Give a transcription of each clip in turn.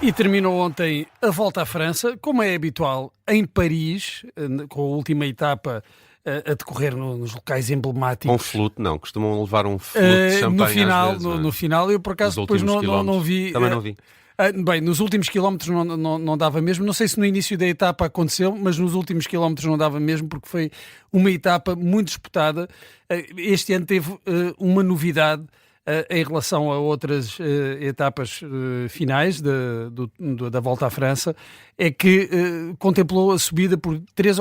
E terminou ontem a Volta à França, como é habitual, em Paris, com a última etapa a decorrer nos locais emblemáticos. Com flute, não. Costumam levar um flute de champanhe no final, às vezes, não é? no final, eu por acaso Nos depois últimos não vi. quilómetros. Também não vi. Bem, nos últimos quilómetros não dava mesmo. Não sei se no início da etapa aconteceu, mas nos últimos quilómetros não dava mesmo, porque foi uma etapa muito disputada. Este ano teve uma novidade em relação a outras etapas finais da Volta à França, é que contemplou a subida por três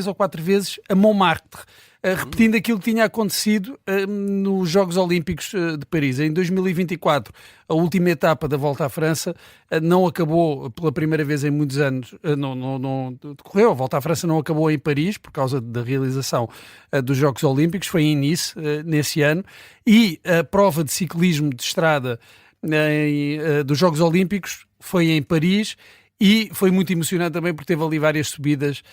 ou quatro vezes a Montmartre, repetindo aquilo que tinha acontecido nos Jogos Olímpicos de Paris. Em 2024, a última etapa da Volta à França não acabou pela primeira vez em muitos anos, não decorreu, a Volta à França não acabou em Paris por causa da realização dos Jogos Olímpicos, foi em Nice nesse ano, e a prova de ciclismo de estrada dos Jogos Olímpicos foi em Paris e foi muito emocionante também porque teve ali várias subidas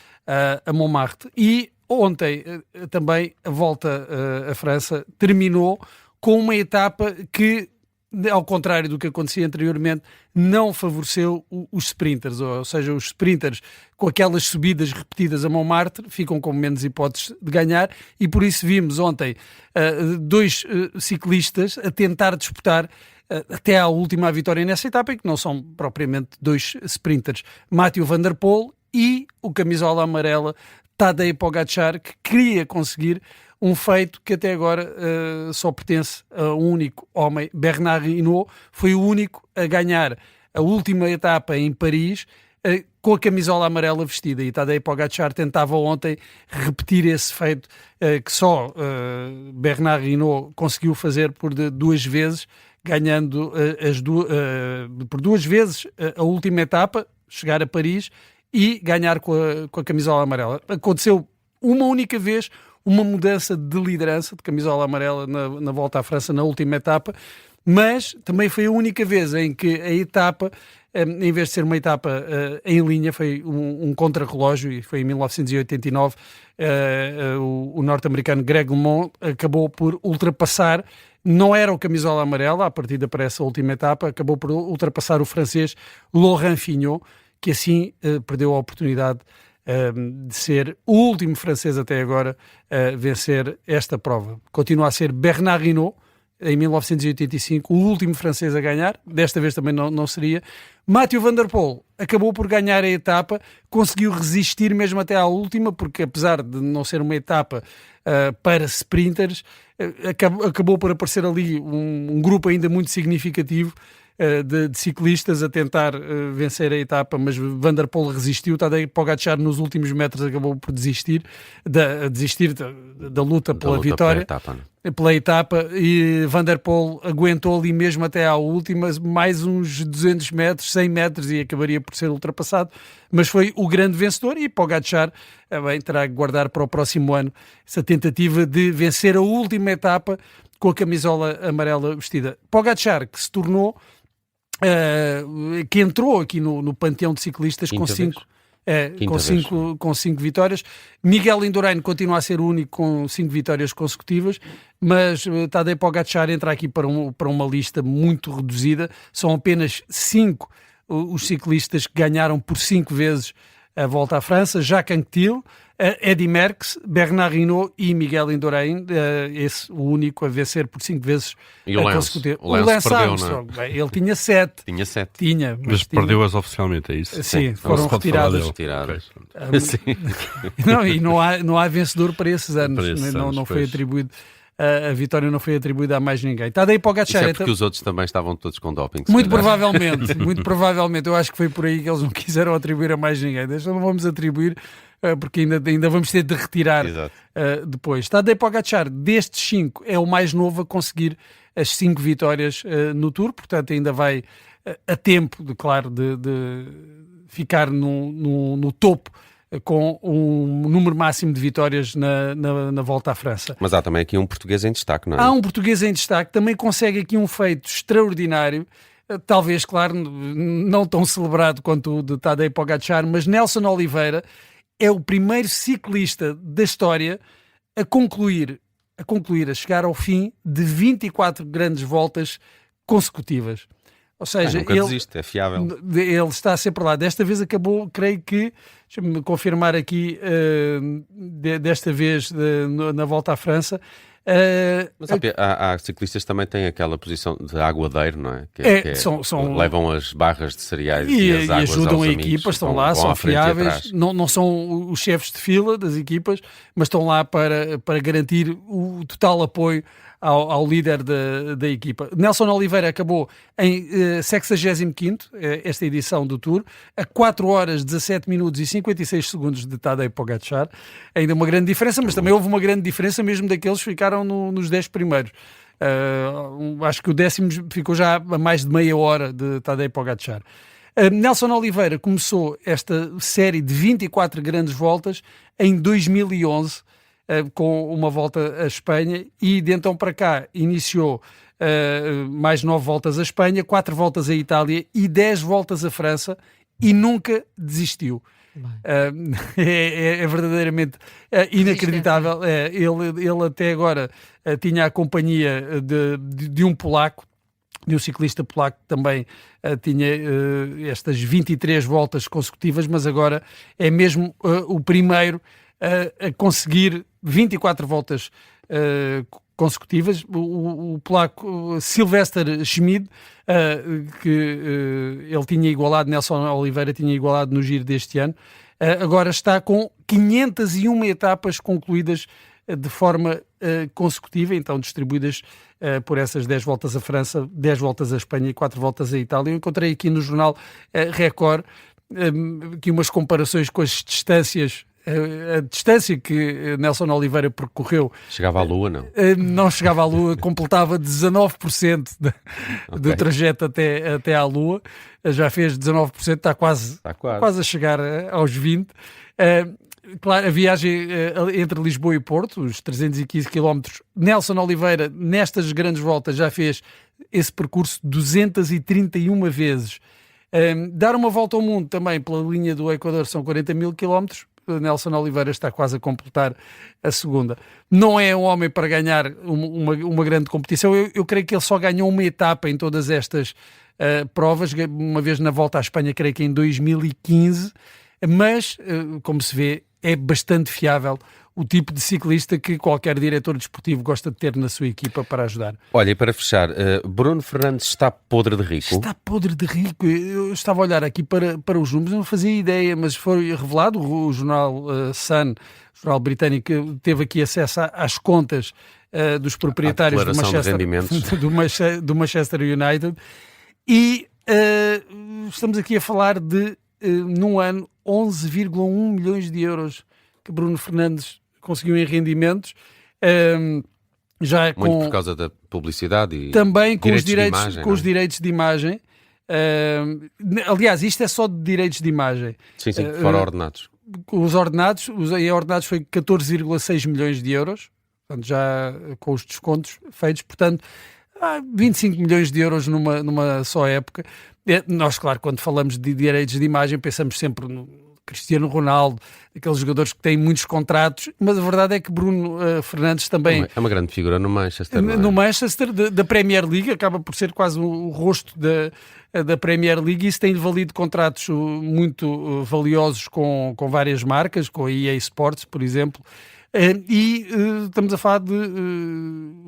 a Montmartre. E ontem também a Volta à França terminou com uma etapa que, ao contrário do que acontecia anteriormente, não favoreceu os sprinters, ou seja, os sprinters com aquelas subidas repetidas a Montmartre ficam com menos hipóteses de ganhar, e por isso vimos ontem dois ciclistas a tentar disputar até à última vitória nessa etapa, e que não são propriamente dois sprinters, Mathieu van der Poel e o camisola amarela Tadej Pogačar, que queria conseguir um feito que até agora só pertence a um único homem. Bernard Hinault foi o único a ganhar a última etapa em Paris com a camisola amarela vestida, e Tadej Pogačar tentava ontem repetir esse feito que só Bernard Hinault conseguiu fazer por duas vezes, ganhando por duas vezes a última etapa, chegar a Paris e ganhar com a camisola amarela. Aconteceu uma única vez uma mudança de liderança de camisola amarela na Volta à França na última etapa, mas também foi a única vez em que a etapa, em vez de ser uma etapa em linha, foi um contrarrelógio, e foi em 1989 o norte-americano Greg LeMond acabou por ultrapassar, não era o camisola amarela, à partida para essa última etapa, acabou por ultrapassar o francês Laurent Fignon, que assim perdeu a oportunidade de ser o último francês até agora a vencer esta prova. Continua a ser Bernard Hinault, em 1985, o último francês a ganhar, desta vez também não seria. Mathieu van der Poel acabou por ganhar a etapa, conseguiu resistir mesmo até à última, porque apesar de não ser uma etapa para sprinters, acabou por aparecer ali um grupo ainda muito significativo de ciclistas a tentar vencer a etapa, mas Van der Poel resistiu. Tadej Pogačar nos últimos metros acabou por desistir da luta pela vitória, pela etapa, e Van der Poel aguentou ali mesmo até à última, mais uns 200 metros, 100 metros, e acabaria por ser ultrapassado, mas foi o grande vencedor, e Pogačar bem, terá que guardar para o próximo ano essa tentativa de vencer a última etapa com a camisola amarela vestida. Pogačar, que se tornou que entrou aqui no panteão de ciclistas com cinco vitórias. Miguel Indurain continua a ser o único com 5 vitórias consecutivas, mas Tadej Pogačar entra aqui para uma lista muito reduzida. São apenas 5 os ciclistas que ganharam por 5 vezes a Volta à França: Jacques Anquetil, Eddy Merckx, Bernard Hinault e Miguel Indurain, esse o único a vencer por 5 vezes consecutivas. O Lance perdeu, Armstrong, não é? Ele tinha 7. Mas perdeu-as oficialmente, é isso? Sim, foram retiradas. Não há vencedor para esses anos. Não foi atribuído. A vitória não foi atribuída a mais ninguém. Tadej Pogačar. Isso é porque os outros também estavam todos com doping. Muito provavelmente. Eu acho que foi por aí que eles não quiseram atribuir a mais ninguém. Não vamos atribuir, porque ainda vamos ter de retirar depois. Tadej Pogačar, destes 5, é o mais novo a conseguir as 5 vitórias no Tour, portanto ainda vai a tempo, de ficar no topo, com um número máximo de vitórias na Volta à França. Mas há também aqui um português em destaque, não é? Há um português em destaque, também consegue aqui um feito extraordinário, talvez, claro, não tão celebrado quanto o de Tadej Pogačar, mas Nelson Oliveira é o primeiro ciclista da história a chegar ao fim de 24 grandes voltas consecutivas. Ou seja, nunca desiste, é fiável. Ele está sempre lá. Desta vez acabou, creio que, deixa-me confirmar aqui, desta vez na volta à França. Mas há ciclistas que também têm aquela posição de aguadeiro, não é? Levam as barras de cereais e as águas ajudam aos a amigos, equipas, estão lá, são fiáveis, não são os chefes de fila das equipas, mas estão lá para garantir o total apoio ao líder da equipa. Nelson Oliveira acabou em 65º, esta edição do Tour, a 4 horas, 17 minutos e 56 segundos de Tadej Pogačar. Ainda uma grande diferença, mas também houve uma grande diferença mesmo daqueles que ficaram nos 10 primeiros. Acho que o 10º ficou já a mais de meia hora de Tadej Pogačar. Nelson Oliveira começou esta série de 24 grandes voltas em 2011, com uma volta à Espanha, e de então para cá iniciou mais 9 voltas à Espanha, 4 voltas à Itália e 10 voltas à França, e nunca desistiu. É verdadeiramente inacreditável. Ele até agora tinha a companhia de um polaco, de um ciclista polaco que também tinha estas 23 voltas consecutivas, mas agora é mesmo o primeiro a conseguir 24 voltas consecutivas. O polaco Sylvester Schmid, que ele tinha igualado, Nelson Oliveira tinha igualado no Giro deste ano, agora está com 501 etapas concluídas de forma consecutiva, então distribuídas por essas 10 voltas à França, 10 voltas à Espanha e 4 voltas à Itália. Eu encontrei aqui no jornal Record aqui umas comparações com as distâncias. A distância que Nelson Oliveira percorreu... Chegava à Lua, não? Não chegava à Lua, completava 19% do trajeto até à Lua. Já fez 19%, está quase a chegar aos 20%. Claro, a viagem entre Lisboa e Porto, os 315 km, Nelson Oliveira, nestas grandes voltas, já fez esse percurso 231 vezes. Dar uma volta ao mundo também pela linha do Equador são 40 mil quilómetros. Nelson Oliveira está quase a completar a segunda. Não é um homem para ganhar uma grande competição. Eu creio que ele só ganhou uma etapa em todas estas provas, uma vez na volta à Espanha, creio que em 2015, mas, como se vê, é bastante fiável, o tipo de ciclista que qualquer diretor desportivo gosta de ter na sua equipa para ajudar. Olha, e para fechar, Bruno Fernandes está podre de rico? Está podre de rico. Eu estava a olhar aqui para os números, não fazia ideia, mas foi revelado, o jornal Sun, o jornal britânico, teve aqui acesso às contas dos proprietários do Manchester United, e estamos aqui a falar de, num ano, 11,1 milhões de euros que Bruno Fernandes conseguiu em rendimentos, já muito por causa da publicidade e também com os direitos de imagem. Aliás, isto é só de direitos de imagem. Sim, fora ordenados. Os ordenados foi 14,6 milhões de euros, portanto, já com os descontos feitos, portanto, 25 milhões de euros numa só época. Nós, claro, quando falamos de direitos de imagem, pensamos sempre no Cristiano Ronaldo, aqueles jogadores que têm muitos contratos, mas a verdade é que Bruno Fernandes também... É uma grande figura no Manchester, não é? No Manchester, da Premier League, acaba por ser quase o rosto da Premier League, e isso tem valido contratos muito valiosos com várias marcas, com a EA Sports, por exemplo, e estamos a falar de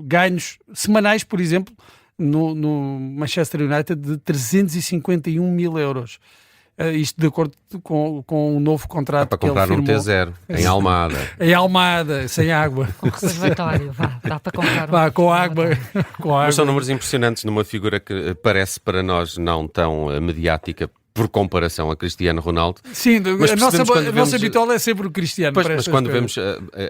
ganhos semanais, por exemplo, no Manchester United, de 351 mil euros. Isto de acordo com um novo contrato para comprar que ele firmou. Um T0 em Almada. Em Almada, sem água. Com reservatório, dá para comprar com água. Mas são números impressionantes numa figura que parece para nós não tão mediática por comparação a Cristiano Ronaldo. Sim, a nossa bitola é sempre o Cristiano. Pois, mas quando vemos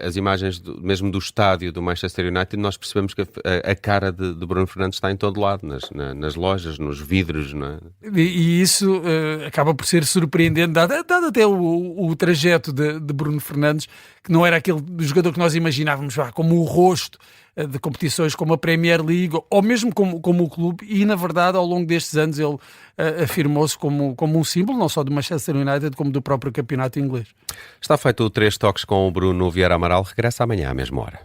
as imagens mesmo do estádio do Manchester United, nós percebemos que a cara de Bruno Fernandes está em todo lado, nas lojas, nos vidros. Não é? E isso acaba por ser surpreendente, dado até o trajeto de Bruno Fernandes, que não era aquele jogador que nós imaginávamos como o rosto de competições como a Premier League, ou mesmo como o clube, e na verdade ao longo destes anos ele afirmou-se como um símbolo, não só do Manchester United, como do próprio campeonato inglês. Está feito o 3 toques com o Bruno Vieira Amaral, regressa amanhã à mesma hora.